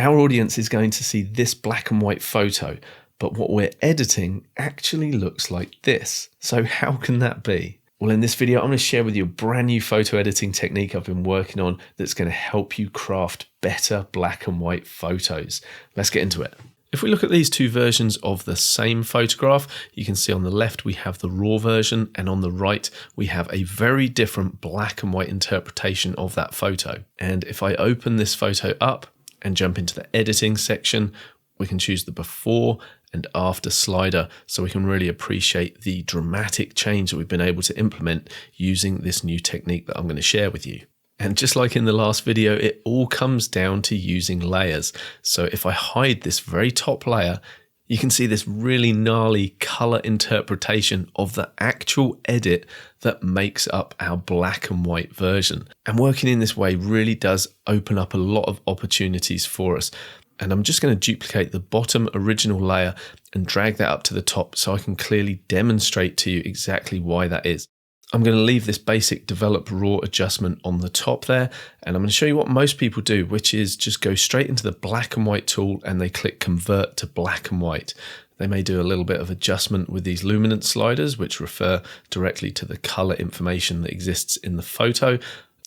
our audience is going to see this black and white photo, but what we're editing actually looks like this. So how can that be? Well, in this video, I'm going to share with you a brand new photo editing technique I've been working on that's going to help you craft better black and white photos. Let's get into it. If we look at these two versions of the same photograph, you can see on the left we have the raw version, and on the right we have a very different black and white interpretation of that photo. And if I open this photo up and jump into the editing section, we can choose the before and after slider, so we can really appreciate the dramatic change that we've been able to implement using this new technique that I'm going to share with you. And just like in the last video, it all comes down to using layers. So if I hide this very top layer, you can see this really gnarly color interpretation of the actual edit that makes up our black and white version. And working in this way really does open up a lot of opportunities for us. And I'm just going to duplicate the bottom original layer and drag that up to the top so I can clearly demonstrate to you exactly why that is. I'm going to leave this basic develop raw adjustment on the top there, and I'm going to show you what most people do, which is just go straight into the black and white tool and they click convert to black and white. They may do a little bit of adjustment with these luminance sliders, which refer directly to the color information that exists in the photo.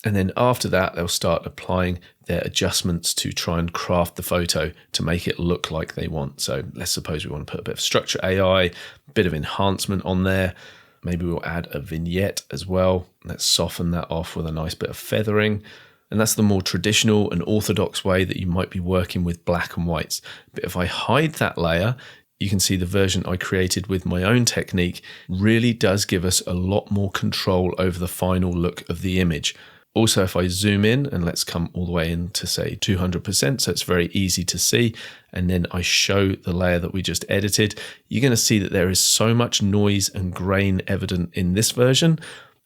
And then after that, they'll start applying their adjustments to try and craft the photo to make it look like they want. So let's suppose we want to put a bit of structure AI, a bit of enhancement on there. Maybe we'll add a vignette as well. Let's soften that off with a nice bit of feathering. And that's the more traditional and orthodox way that you might be working with black and whites. But if I hide that layer, you can see the version I created with my own technique really does give us a lot more control over the final look of the image. Also, if I zoom in, and let's come all the way in to say 200%, so it's very easy to see, and then I show the layer that we just edited, you're going to see that there is so much noise and grain evident in this version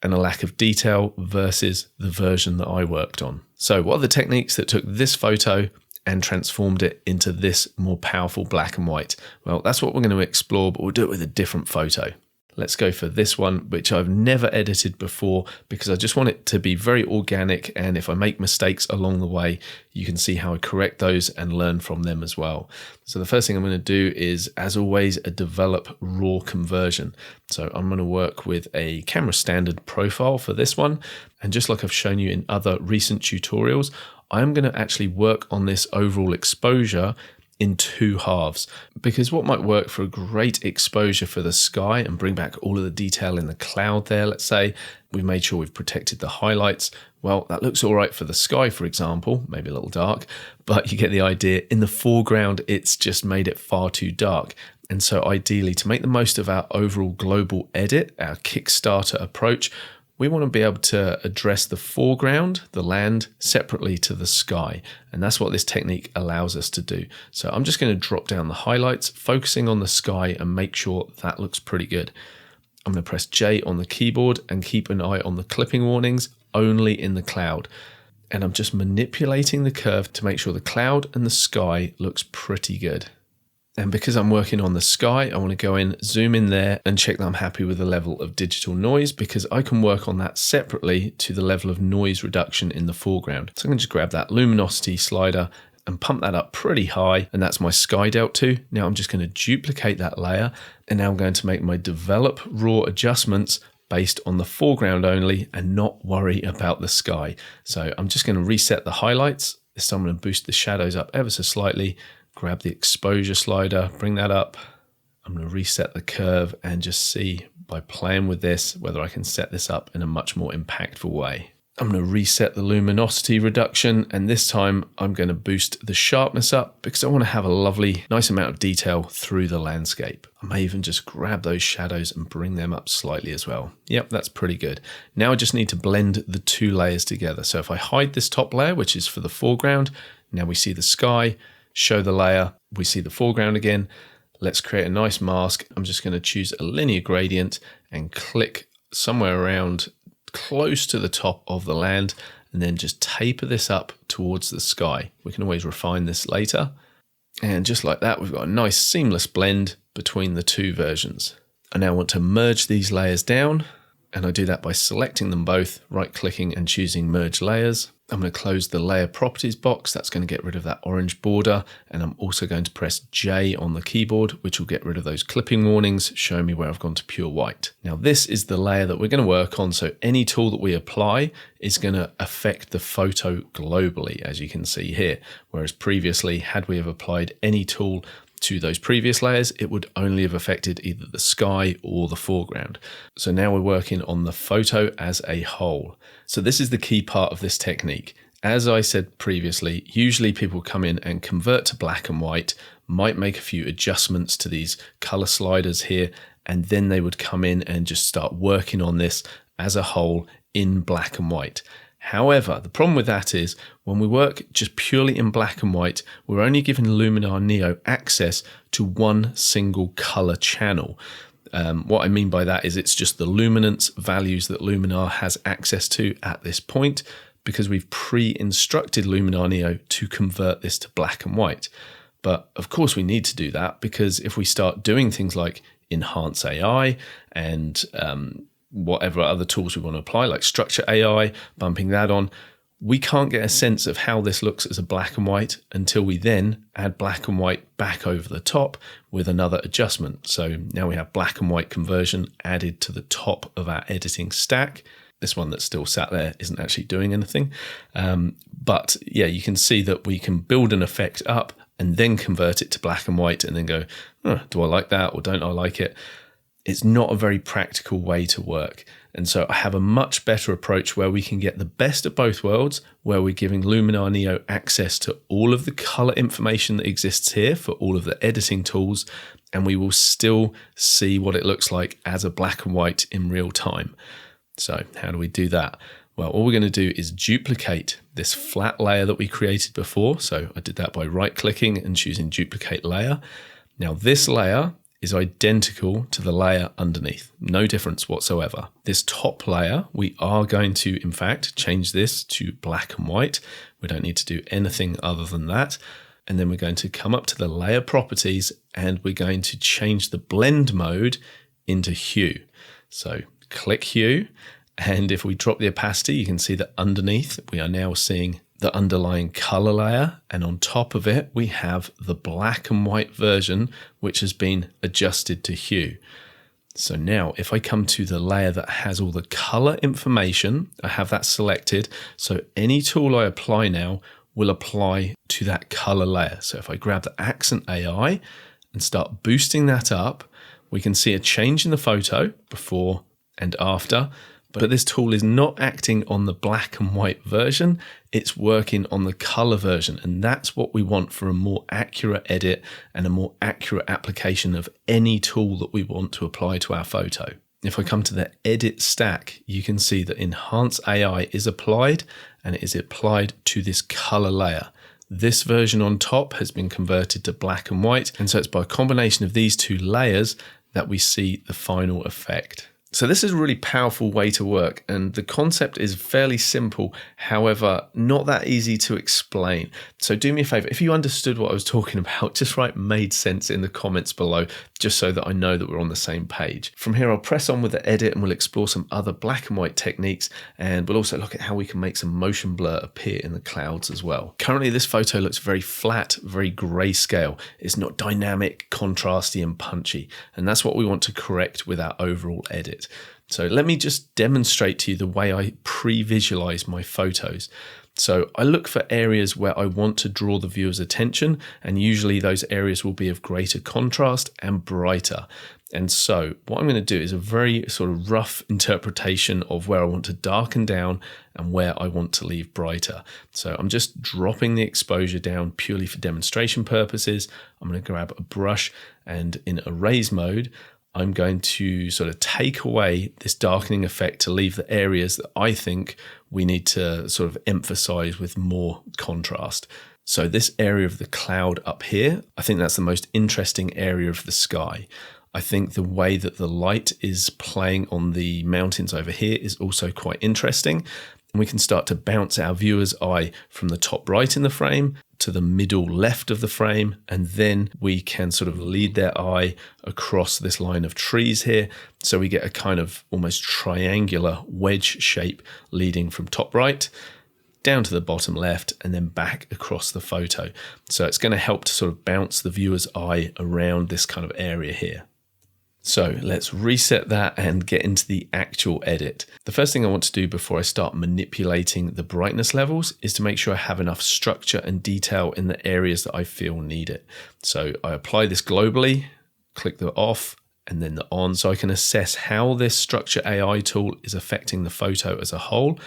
and a lack of detail versus the version that I worked on. So what are the techniques that took this photo and transformed it into this more powerful black and white? Well, that's what we're going to explore, but we'll do it with a different photo. Let's go for this one, which I've never edited before because I just want it to be very organic, and if I make mistakes along the way, you can see how I correct those and learn from them as well. So the first thing I'm going to do is, as always, a develop raw conversion. So I'm going to work with a camera standard profile for this one, and just like I've shown you in other recent tutorials, I'm going to actually work on this overall exposure in two halves, because what might work for a great exposure for the sky and bring back all of the detail in the cloud there, let's say we've made sure we've protected the highlights. Well, that looks all right for the sky, for example, maybe a little dark, but you get the idea. In the foreground, it's just made it far too dark. And so ideally, to make the most of our overall global edit, our Kickstarter approach, we want to be able to address the foreground, the land, separately to the sky. And that's what this technique allows us to do. So I'm just going to drop down the highlights, focusing on the sky, and make sure that looks pretty good. I'm going to press J on the keyboard and keep an eye on the clipping warnings, only in the cloud. And I'm just manipulating the curve to make sure the cloud and the sky looks pretty good. And because I'm working on the sky, I want to go in, zoom in there and check that I'm happy with the level of digital noise, because I can work on that separately to the level of noise reduction in the foreground. So I'm going to just grab that luminosity slider and pump that up pretty high, and that's my sky delta 2. Now I'm just going to duplicate that layer, and now I'm going to make my develop raw adjustments based on the foreground only and not worry about the sky. So I'm just going to reset the highlights. This time I'm going to boost the shadows up ever so slightly. Grab the exposure slider, bring that up. I'm going to reset the curve and just see by playing with this whether I can set this up in a much more impactful way. I'm going to reset the luminosity reduction, and this time I'm going to boost the sharpness up because I want to have a lovely, nice amount of detail through the landscape. I may even just grab those shadows and bring them up slightly as well. Yep, that's pretty good. Now I just need to blend the two layers together. So if I hide this top layer, which is for the foreground, now we see the sky. Show the layer, we see the foreground again. Let's create a nice mask. I'm just going to choose a linear gradient and click somewhere around close to the top of the land, and then just taper this up towards the sky. We can always refine this later. And just like that, we've got a nice seamless blend between the two versions. I now want to merge these layers down, and I do that by selecting them both, right-clicking and choosing Merge Layers. I'm going to close the layer properties box. That's going to get rid of that orange border. And I'm also going to press J on the keyboard, which will get rid of those clipping warnings, showing me where I've gone to pure white. Now this is the layer that we're going to work on. So any tool that we apply is going to affect the photo globally, as you can see here. Whereas previously, had we have applied any tool to those previous layers, it would only have affected either the sky or the foreground. So now we're working on the photo as a whole. So this is the key part of this technique. As I said previously, usually people come in and convert to black and white, might make a few adjustments to these color sliders here, and then they would come in and just start working on this as a whole in black and white. However, the problem with that is when we work just purely in black and white, we're only giving Luminar Neo access to one single color channel. What I mean by that is it's just the luminance values that Luminar has access to at this point, because we've pre-instructed Luminar Neo to convert this to black and white. But of course we need to do that, because if we start doing things like enhance AI and whatever other tools we want to apply, like structure AI, bumping that on, we can't get a sense of how this looks as a black and white until we then add black and white back over the top with another adjustment. So now we have black and white conversion added to the top of our editing stack. This one that's still sat there isn't actually doing anything. But yeah, you can see that we can build an effect up and then convert it to black and white and then go, oh, do I like that or don't I like it? It's not a very practical way to work. And so I have a much better approach where we can get the best of both worlds, where we're giving Luminar Neo access to all of the color information that exists here for all of the editing tools, and we will still see what it looks like as a black and white in real time. So how do we do that? Well, all we're going to do is duplicate this flat layer that we created before. So I did that by right-clicking and choosing duplicate layer. Now this layer is identical to the layer underneath, no difference whatsoever. This top layer, we are going to, in fact, change this to black and white. We don't need to do anything other than that. And then we're going to come up to the layer properties and we're going to change the blend mode into hue. So click hue. And if we drop the opacity, you can see that underneath we are now seeing the underlying color layer, and on top of it we have the black and white version which has been adjusted to hue. So now if I come to the layer that has all the color information, I have that selected, so any tool I apply now will apply to that color layer. So if I grab the accent AI and start boosting that up, we can see a change in the photo before and after. But this tool is not acting on the black and white version, it's working on the color version. And that's what we want for a more accurate edit and a more accurate application of any tool that we want to apply to our photo. If I come to the edit stack, you can see that Enhance AI is applied, and it is applied to this color layer. This version on top has been converted to black and white. And so it's by a combination of these two layers that we see the final effect. So this is a really powerful way to work, and the concept is fairly simple, however, not that easy to explain. So do me a favor, if you understood what I was talking about, just write made sense in the comments below, just so that I know that we're on the same page. From here, I'll press on with the edit and we'll explore some other black and white techniques, and we'll also look at how we can make some motion blur appear in the clouds as well. Currently, this photo looks very flat, very grayscale. It's not dynamic, contrasty, and punchy, and that's what we want to correct with our overall edit. So let me just demonstrate to you the way I pre-visualize my photos. So I look for areas where I want to draw the viewer's attention, and usually those areas will be of greater contrast and brighter. And so what I'm going to do is a very sort of rough interpretation of where I want to darken down and where I want to leave brighter. So I'm just dropping the exposure down purely for demonstration purposes. I'm going to grab a brush, and in erase mode, I'm going to sort of take away this darkening effect to leave the areas that I think we need to sort of emphasize with more contrast. So this area of the cloud up here, I think that's the most interesting area of the sky. I think the way that the light is playing on the mountains over here is also quite interesting. And we can start to bounce our viewer's eye from the top right in the frame to the middle left of the frame, and then we can sort of lead their eye across this line of trees here, so we get a kind of almost triangular wedge shape leading from top right down to the bottom left, and then back across the photo. So it's going to help to sort of bounce the viewer's eye around this kind of area here. So let's reset that and get into the actual edit. The first thing I want to do before I start manipulating the brightness levels is to make sure I have enough structure and detail in the areas that I feel need it. So I apply this globally, click the off and then the on, so I can assess how this structure AI tool is affecting the photo as a whole.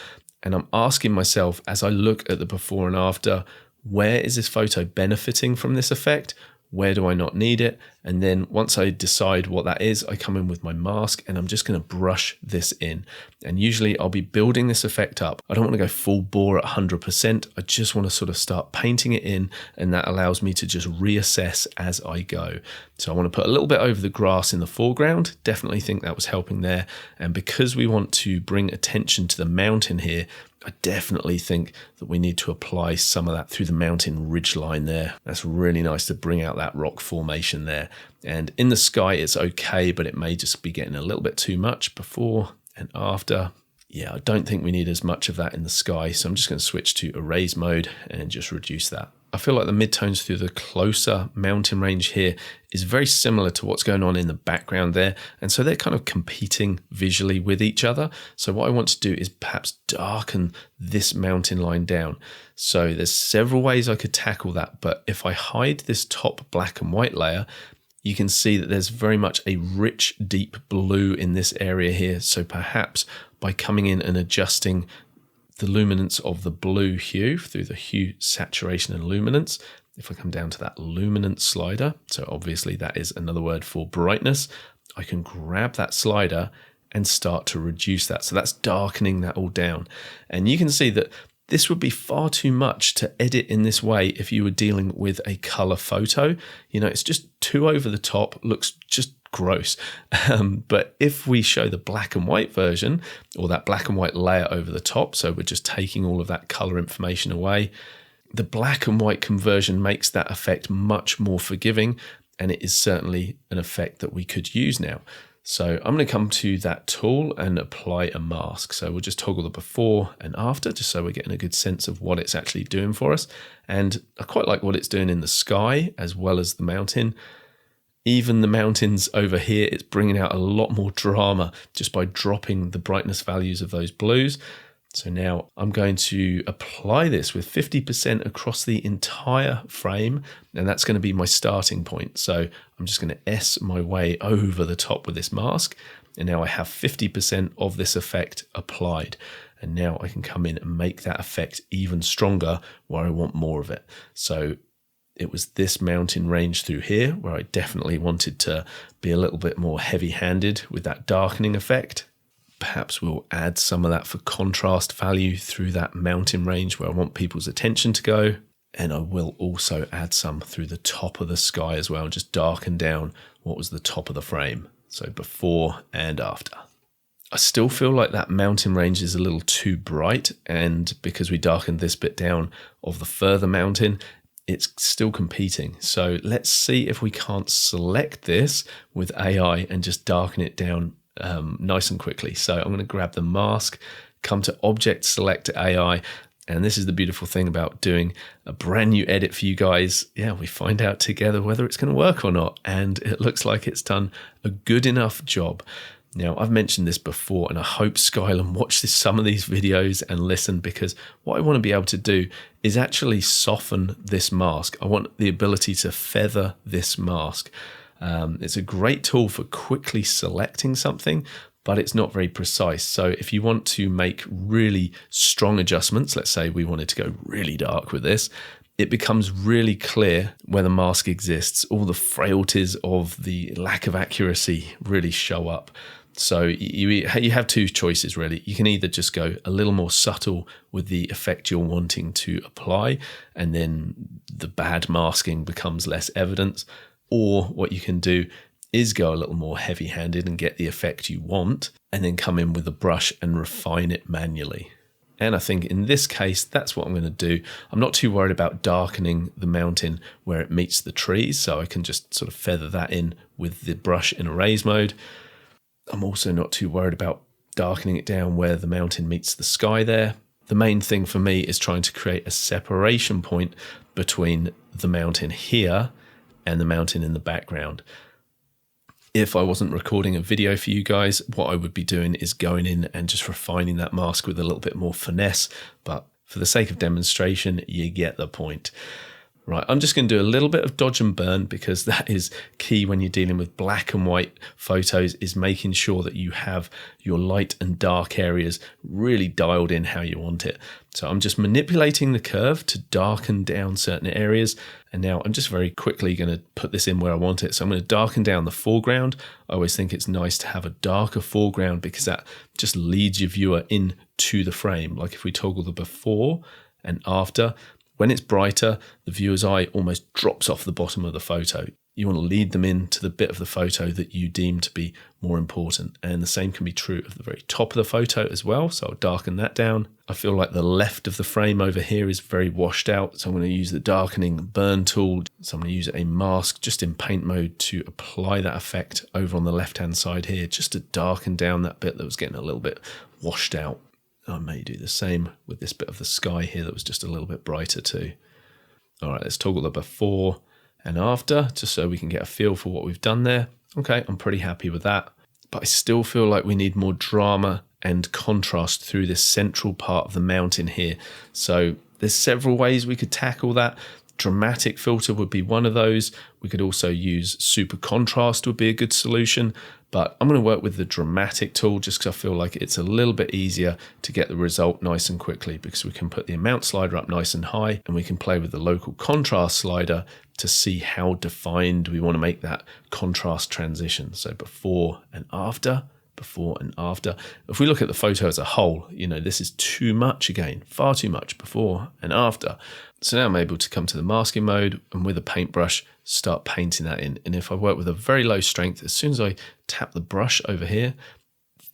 And I'm asking myself, as I look at the before and after, where is this photo benefiting from this effect? Where do I not need it? And then once I decide what that is, I come in with my mask and I'm just going to brush this in. And usually I'll be building this effect up. I don't want to go full bore at 100%. I just want to sort of start painting it in, and that allows me to just reassess as I go. So I want to put a little bit over the grass in the foreground. Definitely think that was helping there. And because we want to bring attention to the mountain here, I definitely think that we need to apply some of that through the mountain ridge line there. That's really nice to bring out that rock formation there. And in the sky, it's okay, but it may just be getting a little bit too much before and after. Yeah, I don't think we need as much of that in the sky. So I'm just going to switch to erase mode and just reduce that. I feel like the midtones through the closer mountain range here is very similar to what's going on in the background there. And so they're kind of competing visually with each other. So what I want to do is perhaps darken this mountain line down. So there's several ways I could tackle that. But if I hide this top black and white layer, you can see that there's very much a rich, deep blue in this area here. So perhaps by coming in and adjusting the luminance of the blue hue through the hue, saturation and luminance. If I come down to that luminance slider, so obviously that is another word for brightness, I can grab that slider and start to reduce that. So that's darkening that all down. And you can see that this would be far too much to edit in this way if you were dealing with a color photo. You know, it's just too over the top, looks just gross. But if we show the black and white version, or that black and white layer over the top, so we're just taking all of that color information away, the black and white conversion makes that effect much more forgiving, and it is certainly an effect that we could use now. So I'm going to come to that tool and apply a mask. So we'll just toggle the before and after, just so we're getting a good sense of what it's actually doing for us. And I quite like what it's doing in the sky as well as the mountain. Even the mountains over here, it's bringing out a lot more drama just by dropping the brightness values of those blues. So now I'm going to apply this with 50% across the entire frame, and that's going to be my starting point. So I'm just going to S my way over the top with this mask, and now I have 50% of this effect applied. And now I can come in and make that effect even stronger where I want more of it. So it was this mountain range through here where I definitely wanted to be a little bit more heavy-handed with that darkening effect. Perhaps we'll add some of that for contrast value through that mountain range where I want people's attention to go. And I will also add some through the top of the sky as well, just darken down what was the top of the frame. So before and after. I still feel like that mountain range is a little too bright, and because we darkened this bit down of the further mountain, it's still competing. So let's see if we can't select this with AI and just darken it down nice and quickly. So I'm going to grab the mask, come to Object, Select AI, and this is the beautiful thing about doing a brand new edit for you guys. Yeah, we find out together whether it's going to work or not, and it looks like it's done a good enough job. Now, I've mentioned this before, and I hope Skylam watch some of these videos and listen, because what I want to be able to do is actually soften this mask. I want the ability to feather this mask. It's a great tool for quickly selecting something, but it's not very precise. So if you want to make really strong adjustments, let's say we wanted to go really dark with this, it becomes really clear where the mask exists. All the frailties of the lack of accuracy really show up. So you have two choices, really. You can either just go a little more subtle with the effect you're wanting to apply, and then the bad masking becomes less evident. Or what you can do is go a little more heavy-handed and get the effect you want, and then come in with a brush and refine it manually. And I think in this case, that's what I'm going to do. I'm not too worried about darkening the mountain where it meets the trees, so I can just sort of feather that in with the brush in erase mode. I'm also not too worried about darkening it down where the mountain meets the sky there. The main thing for me is trying to create a separation point between the mountain here and the mountain in the background. If I wasn't recording a video for you guys, what I would be doing is going in and just refining that mask with a little bit more finesse. But for the sake of demonstration, you get the point. Right, I'm just going to do a little bit of dodge and burn, because that is key when you're dealing with black and white photos, is making sure that you have your light and dark areas really dialed in how you want it. So I'm just manipulating the curve to darken down certain areas. And now I'm just very quickly going to put this in where I want it. So I'm going to darken down the foreground. I always think it's nice to have a darker foreground because that just leads your viewer into the frame. Like if we toggle the before and after, when it's brighter, the viewer's eye almost drops off the bottom of the photo. You want to lead them into the bit of the photo that you deem to be more important. And the same can be true of the very top of the photo as well. So I'll darken that down. I feel like the left of the frame over here is very washed out. So I'm going to use the darkening burn tool. So I'm going to use a mask just in paint mode to apply that effect over on the left-hand side here, just to darken down that bit that was getting a little bit washed out. I may do the same with this bit of the sky here that was just a little bit brighter too. All right, let's toggle the before and after, just so we can get a feel for what we've done there. Okay, I'm pretty happy with that. But I still feel like we need more drama and contrast through this central part of the mountain here. So there's several ways we could tackle that. Dramatic filter would be one of those. We could also use super contrast would be a good solution, but I'm going to work with the dramatic tool just because I feel like it's a little bit easier to get the result nice and quickly, because we can put the amount slider up nice and high and we can play with the local contrast slider to see how defined we want to make that contrast transition. So before and after. Before and after. If we look at the photo as a whole, this is too much again, far too much before and after. So now I'm able to come to the masking mode and with a paintbrush, start painting that in. And if I work with a very low strength, as soon as I tap the brush over here,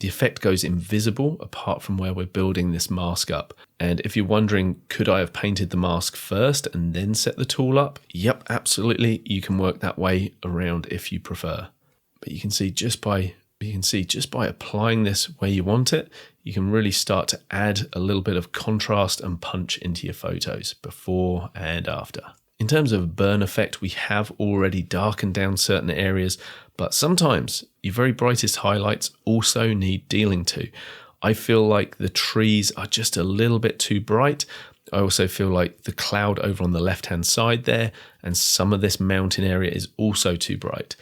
the effect goes invisible apart from where we're building this mask up. And if you're wondering, could I have painted the mask first and then set the tool up? Yep, absolutely. You can work that way around if you prefer. But you can see just by applying this where you want it, you can really start to add a little bit of contrast and punch into your photos before and after. In terms of burn effect, we have already darkened down certain areas, but sometimes your very brightest highlights also need dealing to. I feel like the trees are just a little bit too bright. I also feel like the cloud over on the left-hand side there and some of this mountain area is also too bright.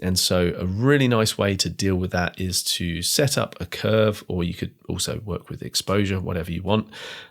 And so a really nice way to deal with that is to set up a curve, or you could also work with exposure, whatever you want.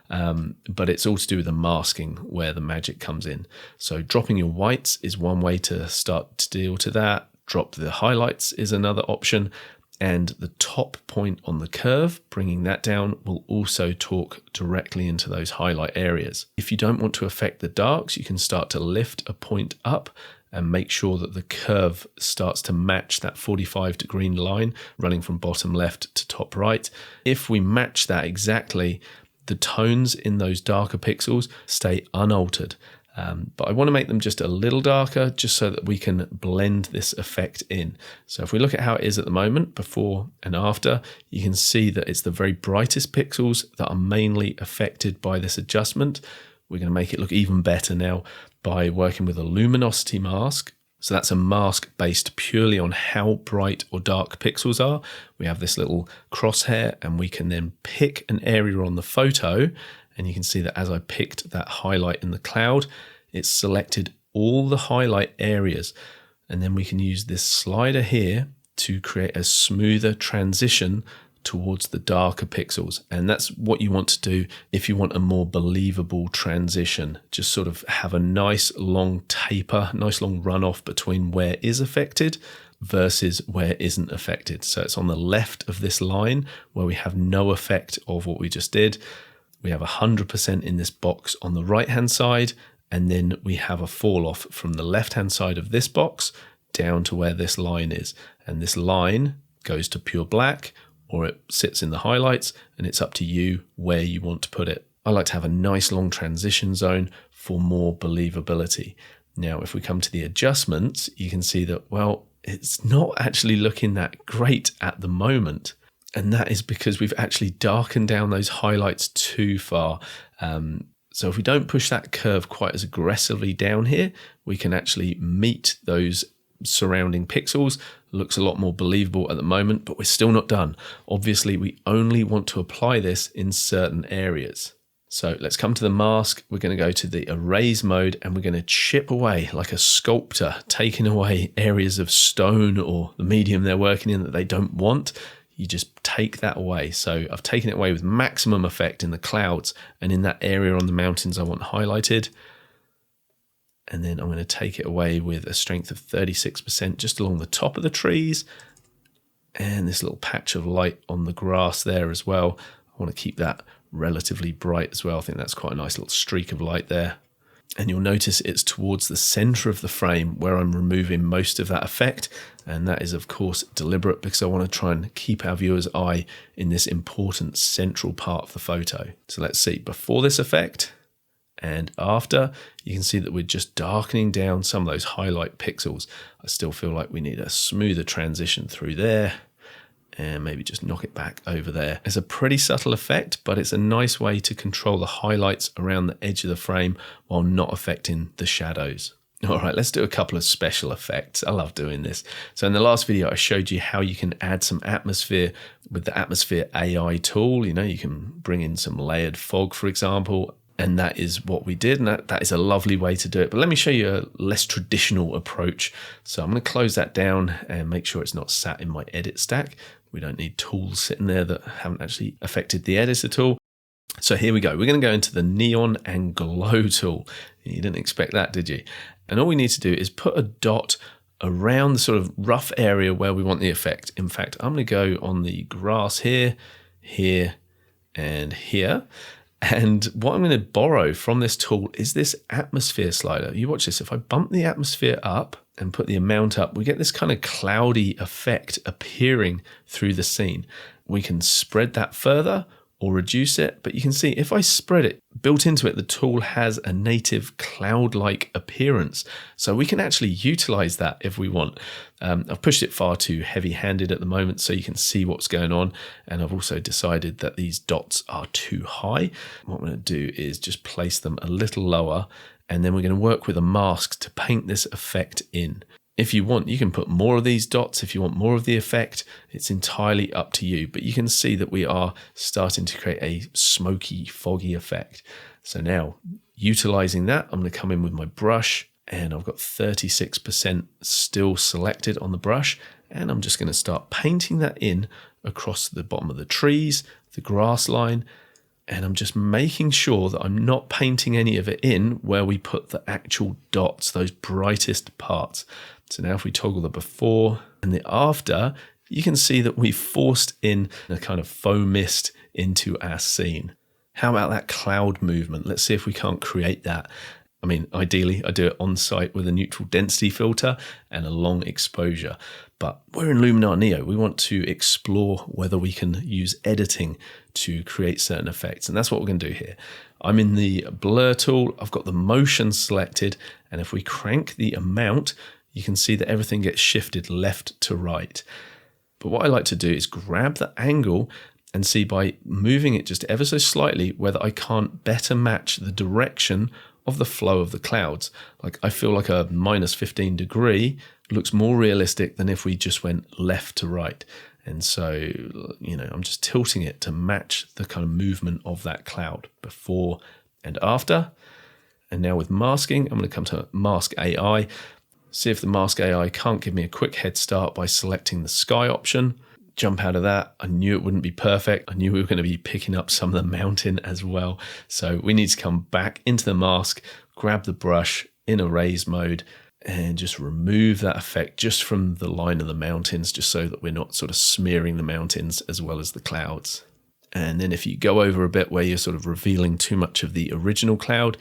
But it's all to do with the masking where the magic comes in. So dropping your whites is one way to start to deal to that. Drop the highlights is another option. And the top point on the curve, bringing that down, will also talk directly into those highlight areas. If you don't want to affect the darks, you can start to lift a point up and make sure that the curve starts to match that 45-degree line running from bottom left to top right. If we match that exactly, the tones in those darker pixels stay unaltered. But I want to make them just a little darker just so that we can blend this effect in. So if we look at how it is at the moment, before and after, you can see that it's the very brightest pixels that are mainly affected by this adjustment. We're going to make it look even better now by working with a luminosity mask. So that's a mask based purely on how bright or dark pixels are. We have this little crosshair and we can then pick an area on the photo. And you can see that as I picked that highlight in the cloud, it selected all the highlight areas. And then we can use this slider here to create a smoother transition towards the darker pixels. And that's what you want to do if you want a more believable transition. Just sort of have a nice long taper, nice long runoff between where is affected versus where isn't affected. So it's on the left of this line where we have no effect of what we just did. We have 100% in this box on the right-hand side, and then we have a fall off from the left-hand side of this box down to where this line is. And this line goes to pure black, or it sits in the highlights, and it's up to you where you want to put it. I like to have a nice long transition zone for more believability. Now, if we come to the adjustments, you can see that, well, it's not actually looking that great at the moment. And that is because we've actually darkened down those highlights too far. So if we don't push that curve quite as aggressively down here, we can actually meet those surrounding pixels. Looks a lot more believable at the moment, but we're still not done. Obviously, we only want to apply this in certain areas. So let's come to the mask. We're going to go to the erase mode and we're going to chip away like a sculptor, taking away areas of stone or the medium they're working in that they don't want. You just take that away. So I've taken it away with maximum effect in the clouds and in that area on the mountains I want highlighted. And then I'm going to take it away with a strength of 36% just along the top of the trees. And this little patch of light on the grass there as well. I want to keep that relatively bright as well. I think that's quite a nice little streak of light there. And you'll notice it's towards the center of the frame where I'm removing most of that effect. And that is, of course, deliberate because I want to try and keep our viewer's eye in this important central part of the photo. So let's see, before this effect and after, you can see that we're just darkening down some of those highlight pixels. I still feel like we need a smoother transition through there. And maybe just knock it back over there. It's a pretty subtle effect, but it's a nice way to control the highlights around the edge of the frame while not affecting the shadows. All right, let's do a couple of special effects. I love doing this. So in the last video, I showed you how you can add some atmosphere with the Atmosphere AI tool. You know, you can bring in some layered fog, for example, and that is what we did. And that is a lovely way to do it. But let me show you a less traditional approach. So I'm going to close that down and make sure it's not sat in my edit stack. We don't need tools sitting there that haven't actually affected the edit at all. So here we go. We're going to go into the Neon and Glow tool. You didn't expect that, did you? And all we need to do is put a dot around the sort of rough area where we want the effect. In fact, I'm going to go on the grass here, here, and here. And what I'm going to borrow from this tool is this atmosphere slider. You watch this. If I bump the atmosphere up and put the amount up, we get this kind of cloudy effect appearing through the scene. We can spread that further or reduce it, but you can see if I spread it, built into it, the tool has a native cloud-like appearance. So we can actually utilize that if we want. I've pushed it far too heavy-handed at the moment so you can see what's going on. And I've also decided that these dots are too high. What I'm going to do is just place them a little lower, and then we're going to work with a mask to paint this effect in. If you want, you can put more of these dots. If you want more of the effect, it's entirely up to you. But you can see that we are starting to create a smoky, foggy effect. So now, utilizing that, I'm going to come in with my brush, and I've got 36% still selected on the brush. And I'm just going to start painting that in across the bottom of the trees, the grass line. And I'm just making sure that I'm not painting any of it in where we put the actual dots, those brightest parts. So now if we toggle the before and the after, you can see that we've forced in a kind of faux mist into our scene. How about that cloud movement? Let's see if we can't create that. I mean, ideally, I do it on site with a neutral density filter and a long exposure. But we're in Luminar Neo. We want to explore whether we can use editing to create certain effects. And that's what we're going to do here. I'm in the blur tool. I've got the motion selected. And if we crank the amount, you can see that everything gets shifted left to right. But what I like to do is grab the angle and see by moving it just ever so slightly whether I can't better match the direction of the flow of the clouds. Like I feel like a minus 15 degree looks more realistic than if we just went left to right. And so, you know, I'm just tilting it to match the kind of movement of that cloud before and after. And now with masking, I'm going to come to Mask AI. See if the Mask AI can't give me a quick head start by selecting the sky option. Jump out of that. I knew it wouldn't be perfect. I knew we were going to be picking up some of the mountain as well. So we need to come back into the mask, grab the brush in erase mode, and just remove that effect just from the line of the mountains, just so that we're not sort of smearing the mountains as well as the clouds. And then if you go over a bit where you're sort of revealing too much of the original cloud,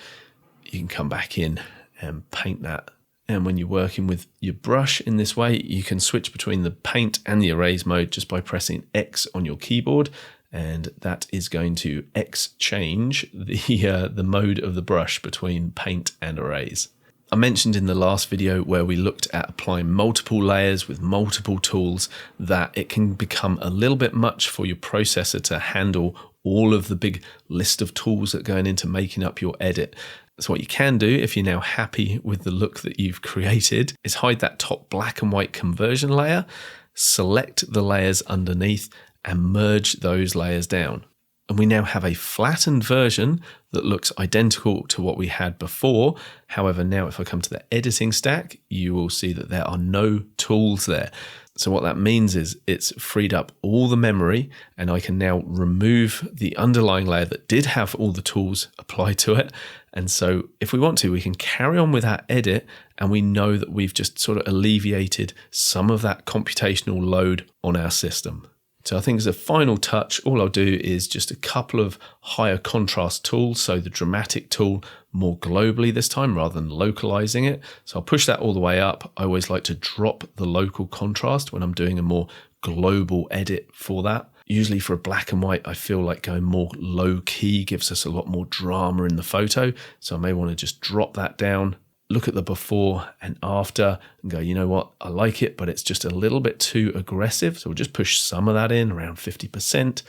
you can come back in and paint that. And when you're working with your brush in this way, you can switch between the paint and the erase mode just by pressing X on your keyboard. And that is going to X change the mode of the brush between paint and erase. I mentioned in the last video where we looked at applying multiple layers with multiple tools that it can become a little bit much for your processor to handle all of the big list of tools that are going into making up your edit. So what you can do, if you're now happy with the look that you've created, is hide that top black and white conversion layer, select the layers underneath and merge those layers down. And we now have a flattened version that looks identical to what we had before. However, now if I come to the editing stack, you will see that there are no tools there. So what that means is it's freed up all the memory, and I can now remove the underlying layer that did have all the tools applied to it. And so if we want to, we can carry on with our edit, and we know that we've just sort of alleviated some of that computational load on our system. So I think as a final touch, all I'll do is just a couple of higher contrast tools. So the dramatic tool more globally this time rather than localizing it. So I'll push that all the way up. I always like to drop the local contrast when I'm doing a more global edit for that. Usually for a black and white, I feel like going more low key gives us a lot more drama in the photo. So I may want to just drop that down, look at the before and after and go, you know what, I like it, but it's just a little bit too aggressive. So we'll just push some of that in around 50%.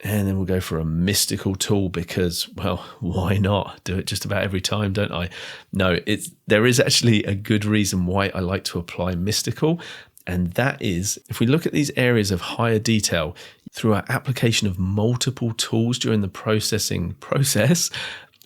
And then we'll go for a mystical tool because, well, why not? Do it just about every time, don't I? No, there is actually a good reason why I like to apply mystical. And that is, if we look at these areas of higher detail through our application of multiple tools during the processing process,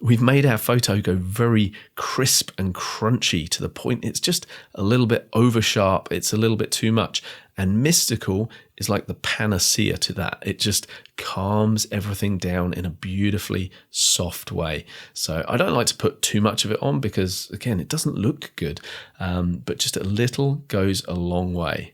we've made our photo go very crisp and crunchy to the point it's just a little bit over sharp. It's a little bit too much. And mystical is like the panacea to that. It just calms everything down in a beautifully soft way. So I don't like to put too much of it on because, again, it doesn't look good. But just a little goes a long way.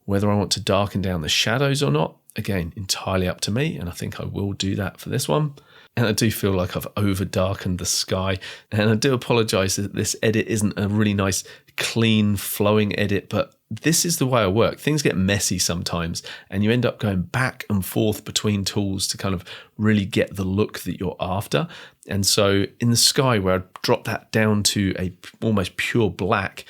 Whether I want to darken down the shadows or not, again, entirely up to me. And I think I will do that for this one. And I do feel like I've over darkened the sky. And I do apologize that this edit isn't a really nice, clean, flowing edit, but this is the way I work. Things get messy sometimes, and you end up going back and forth between tools to kind of really get the look that you're after. And so in the sky, where I drop that down to a almost pure black,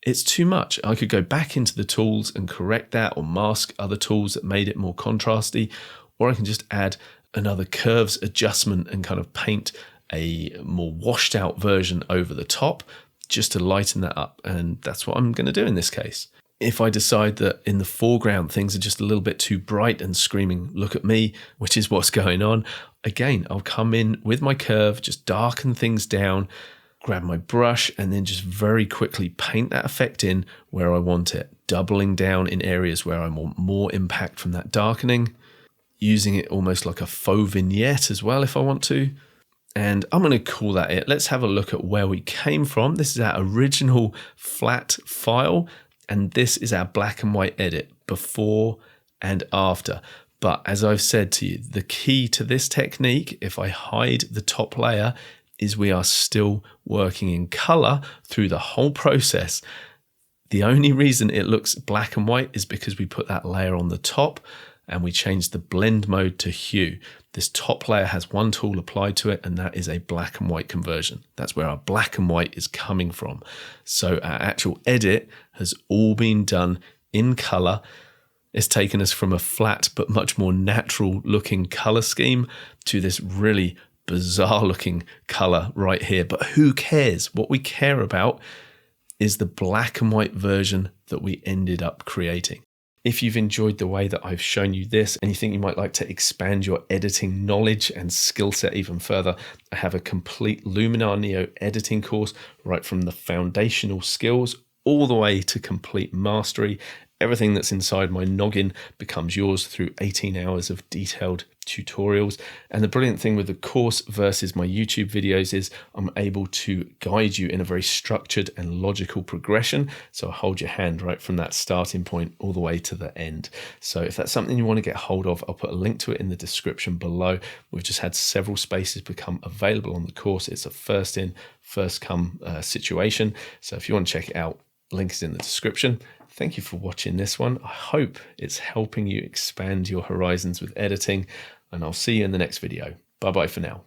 it's too much. I could go back into the tools and correct that or mask other tools that made it more contrasty, or I can just add another curves adjustment and kind of paint a more washed out version over the top just to lighten that up. And that's what I'm going to do in this case. If I decide that in the foreground things are just a little bit too bright and screaming, look at me, which is what's going on, again, I'll come in with my curve, just darken things down, grab my brush, and then just very quickly paint that effect in where I want it, doubling down in areas where I want more impact from that darkening, using it almost like a faux vignette as well if I want to. And I'm going to call that it. Let's have a look at where we came from. This is our original flat file, and this is our black and white edit before and after. But as I've said to you, the key to this technique, if I hide the top layer, is we are still working in color through the whole process. The only reason it looks black and white is because we put that layer on the top and we changed the blend mode to hue. This top layer has one tool applied to it, and that is a black and white conversion. That's where our black and white is coming from. So our actual edit has all been done in color. It's taken us from a flat but much more natural looking color scheme to this really bizarre looking color right here. But who cares? What we care about is the black and white version that we ended up creating. If you've enjoyed the way that I've shown you this and you think you might like to expand your editing knowledge and skill set even further, I have a complete Luminar Neo editing course right from the foundational skills all the way to complete mastery. Everything that's inside my noggin becomes yours through 18 hours of detailed tutorials. And the brilliant thing with the course versus my YouTube videos is I'm able to guide you in a very structured and logical progression. So I hold your hand right from that starting point all the way to the end. So if that's something you want to get hold of, I'll put a link to it in the description below. We've just had several spaces become available on the course. It's a first in, first come situation. So if you want to check it out, link is in the description. Thank you for watching this one. I hope it's helping you expand your horizons with editing, and I'll see you in the next video. Bye-bye for now.